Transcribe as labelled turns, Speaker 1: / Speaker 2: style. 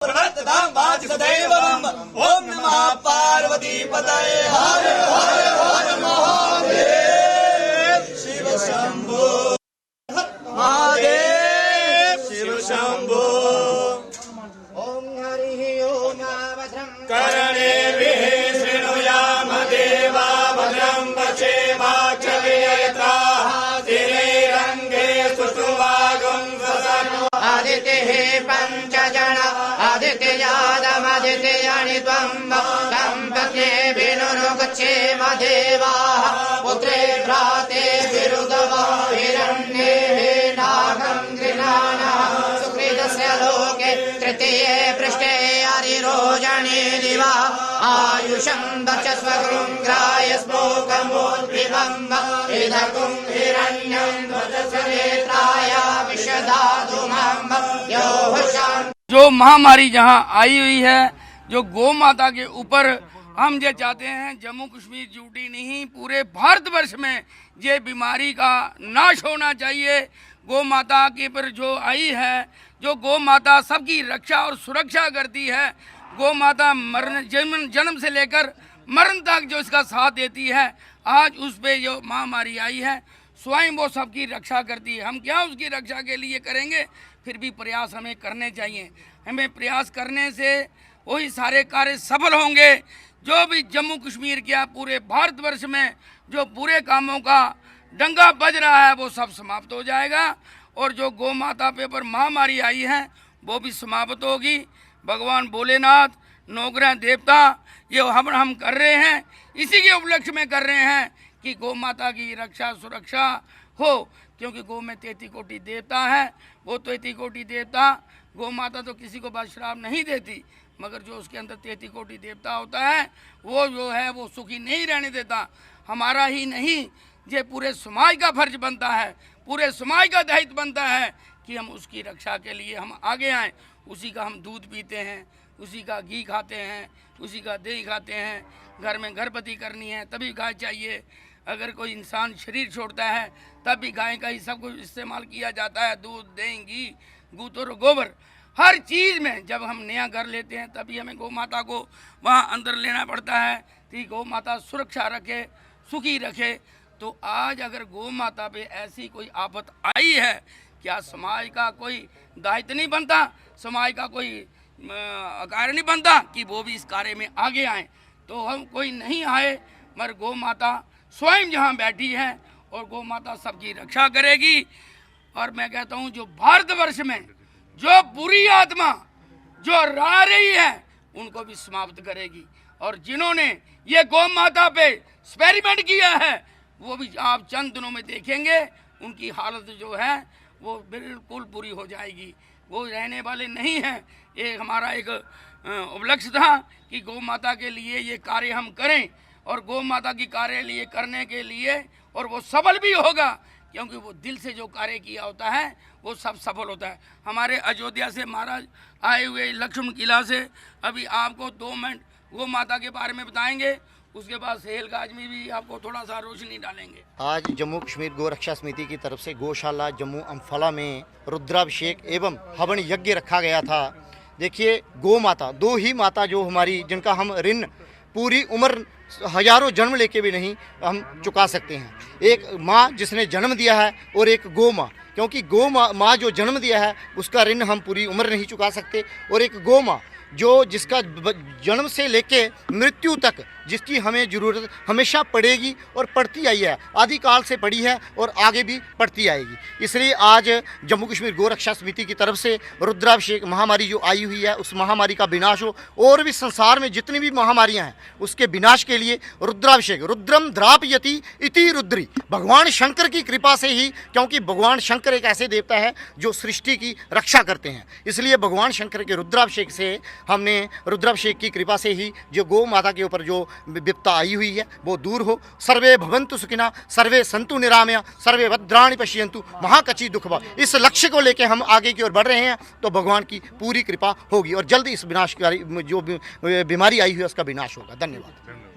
Speaker 1: सदैव ओम नमः पार्वती पतये हर हर हर महादेव शिव शंभो महादेव शिव शंभो।
Speaker 2: ओम हरि ओम भद्रं
Speaker 1: करणे शृणुयाम देवा भद्रं वचेमाक्षयत्रा स्थिरैरङ्गे सुषुवागुं स्वसनो
Speaker 2: आदित्यः पंचजन आदित्ययादमदित्ययानि त्वं सम्पत्ने विनुरुगच्छेम देवाः पुत्रे भ्राते विरुदवा हिरण्ये नागं गृह्णानः सुकृतस्य लोके तृतीये पृष्ठे हरिरोजने दिवा आयुषं दचस्व गृङ्ग्राय स्मोकमोद्भिवम् इदगुं हिरण्यं वचस्व नेत्राय विशदातुमं योः शान्ति।
Speaker 3: जो महामारी जहाँ आई हुई है, जो गौ माता के ऊपर हम ये चाहते हैं जम्मू कश्मीर ड्यूटी नहीं पूरे भारतवर्ष में ये बीमारी का नाश होना चाहिए। गौ माता के पर जो आई है, जो गौ माता सबकी रक्षा और सुरक्षा करती है, गौ माता मरण जन्म से लेकर मरण तक जो इसका साथ देती है, आज उस पे जो महामारी आई है स्वयं वो सबकी रक्षा करती है। हम क्या उसकी रक्षा के लिए करेंगे, फिर भी प्रयास हमें करने चाहिए। हमें प्रयास करने से वही सारे कार्य सफल होंगे। जो भी जम्मू कश्मीर क्या पूरे भारतवर्ष में जो बुरे कामों का डंगा बज रहा है वो सब समाप्त हो जाएगा और जो गौ माता पे पर महामारी आई है वो भी समाप्त होगी। भगवान भोलेनाथ नवग्रह देवता ये हम कर रहे हैं, इसी के उपलक्ष्य में कर रहे हैं कि गौ माता की रक्षा सुरक्षा हो, क्योंकि गौ में 33 कोटि देवता है। वो 33 कोटि देवता, गौ माता तो किसी को बस श्राप नहीं देती, मगर जो उसके अंदर 33 कोटि देवता होता है वो जो है वो सुखी नहीं रहने देता। हमारा ही नहीं, ये पूरे समाज का फर्ज बनता है, पूरे समाज का दायित्व बनता है कि हम उसकी रक्षा के लिए हम आगे आएँ। उसी का हम दूध पीते हैं, उसी का घी खाते हैं, उसी का दही खाते हैं। घर में गर्भवती करनी है तभी गाय चाहिए, अगर कोई इंसान शरीर छोड़ता है तब भी गाय का ही सब कुछ इस्तेमाल किया जाता है। दूध, दही, घी, गूतर, गोबर, हर चीज़ में जब हम नया घर लेते हैं तभी हमें गौ माता को वहाँ अंदर लेना पड़ता है कि गौ माता सुरक्षा रखे, सुखी रखे। तो आज अगर गौ माता पे ऐसी कोई आफत आई है, क्या समाज का कोई दायित्व नहीं बनता, समाज का कोई कार्य नहीं बनता कि वो भी इस कार्य में आगे आए? तो हम कोई नहीं आए, मगर गौ माता स्वयं जहाँ बैठी है और गौ माता सबकी रक्षा करेगी। और मैं कहता हूँ जो भारतवर्ष में जो बुरी आत्मा जो रह रही है उनको भी समाप्त करेगी। और जिन्होंने ये गौ माता पे एक्सपेरिमेंट किया है वो भी आप चंद दिनों में देखेंगे उनकी हालत जो है वो बिल्कुल बुरी हो जाएगी, वो रहने वाले नहीं हैं। ये हमारा एक उपलक्ष्य था कि गौ माता के लिए ये कार्य हम करें और गौ माता की कार्य लिए करने के लिए, और वो सफल भी होगा क्योंकि वो दिल से जो कार्य किया होता है वो सब सफल होता है। हमारे अयोध्या से महाराज आए हुए लक्ष्मण किला से अभी आपको 2 मिनट गौ माता के बारे में बताएंगे, उसके बाद सहेलगाज में भी आपको थोड़ा सा रोशनी डालेंगे।
Speaker 4: आज जम्मू कश्मीर गौ रक्षा समिति की तरफ से गौशाला जम्मू अम्फाला में रुद्राभिषेक एवं हवन यज्ञ रखा गया था। देखिए, गौ माता 2 ही माता जो हमारी, जिनका हम ऋण पूरी उम्र हजारों जन्म लेके भी नहीं हम चुका सकते हैं। एक माँ जिसने जन्म दिया है और एक गौ माँ, क्योंकि गौ माँ जो जन्म दिया है उसका ऋण हम पूरी उम्र नहीं चुका सकते, और एक गौ माँ जो जिसका जन्म से लेके मृत्यु तक जिसकी हमें ज़रूरत हमेशा पड़ेगी और पड़ती आई है, आदिकाल से पड़ी है और आगे भी पड़ती आएगी। इसलिए आज जम्मू कश्मीर गौ रक्षा समिति की तरफ से रुद्राभिषेक महामारी जो आई हुई है उस महामारी का विनाश हो, और भी संसार में जितनी भी महामारियां हैं उसके विनाश के लिए रुद्राभिषेक, रुद्रम द्रापयति इति रुद्री, भगवान शंकर की कृपा से ही, क्योंकि भगवान शंकर एक ऐसे देवता है जो सृष्टि की रक्षा करते हैं, इसलिए भगवान शंकर के रुद्राभिषेक से हमने रुद्राभिषेक की कृपा से ही जो गौ माता के ऊपर जो विपत्ता आई हुई है वो दूर हो। सर्वे भवन्तु सुखिनः, सर्वे सन्तु निरामया, सर्वे भद्राणि पश्यन्तु महाकची दुखभा। इस लक्ष्य को लेकर हम आगे की ओर बढ़ रहे हैं तो भगवान की पूरी कृपा होगी और जल्द इस विनाशकारी जो बीमारी आई हुई है उसका विनाश होगा। धन्यवाद।